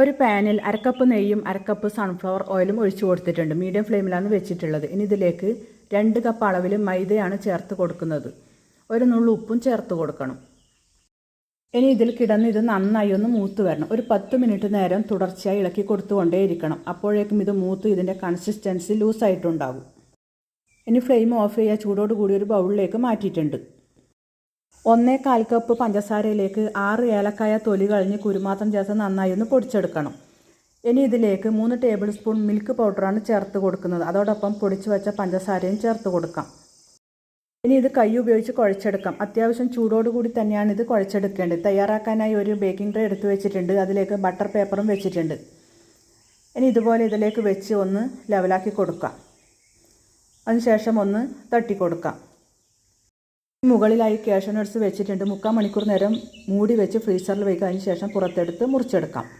ഒരു പാനിൽ അരക്കപ്പ് നെയ്യും അരക്കപ്പ് സൺഫ്ലവർ ഓയിലും ഒഴിച്ചു കൊടുത്തിട്ടുണ്ട്. മീഡിയം ഫ്ലെയിമിലാണ് വെച്ചിട്ടുള്ളത്. ഇനി ഇതിലേക്ക് 2 കപ്പ് അളവിൽ മൈദയാണ് ചേർത്ത് കൊടുക്കുന്നത്. ഒരു നുള്ളു ഉപ്പും ചേർത്ത് കൊടുക്കണം. ഇനി ഇതിൽ കിടന്ന് ഇത് നന്നായി ഒന്ന് മൂത്ത് വരണം. ഒരു 10 മിനിറ്റ് നേരം തുടർച്ചയായി ഇളക്കി കൊടുത്തുകൊണ്ടേയിരിക്കണം. അപ്പോഴേക്കും ഇത് മൂത്ത് ഇതിൻ്റെ കൺസിസ്റ്റൻസി ലൂസായിട്ടുണ്ടാകും. ഇനി ഫ്ലെയിം ഓഫ് ചെയ്യുക. ചൂടോട് കൂടി ഒരു ബൗളിലേക്ക് മാറ്റിയിട്ടുണ്ട്. 1/4 കപ്പ് പഞ്ചസാരയിലേക്ക് 6 ഏലക്കായ തൊലി കളഞ്ഞ് കുരുമാത്രം ചേർത്ത് നന്നായി ഒന്ന് പൊടിച്ചെടുക്കണം. ഇനി ഇതിലേക്ക് 3 ടേബിൾ സ്പൂൺ മിൽക്ക് പൗഡറാണ് ചേർത്ത് കൊടുക്കുന്നത്. അതോടൊപ്പം പൊടിച്ചു വെച്ച പഞ്ചസാരയും ചേർത്ത് കൊടുക്കാം. ഇനി ഇത് കൈ ഉപയോഗിച്ച് കുഴച്ചെടുക്കാം. അത്യാവശ്യം ചൂടോടുകൂടി തന്നെയാണ് ഇത് കുഴച്ചെടുക്കേണ്ടത്. തയ്യാറാക്കാനായി ഒരു ബേക്കിംഗ് ട്രേ എടുത്ത് വെച്ചിട്ടുണ്ട്. അതിലേക്ക് ബട്ടർ പേപ്പറും വെച്ചിട്ടുണ്ട്. ഇനി ഇതുപോലെ ഇതിലേക്ക് വെച്ച് ഒന്ന് ലെവലാക്കി കൊടുക്കാം. അതിനുശേഷം ഒന്ന് തട്ടി കൊടുക്കാം. മുകളിലായി കാഷ്യൂ നട്ട്സ് വെച്ചിട്ടുണ്ട്. 3/4 മണിക്കൂർ നേരം മൂടി വെച്ച് ഫ്രീസറിൽ വയ്ക്കുക. അതിന് ശേഷം പുറത്തെടുത്ത് മുറിച്ചെടുക്കാം.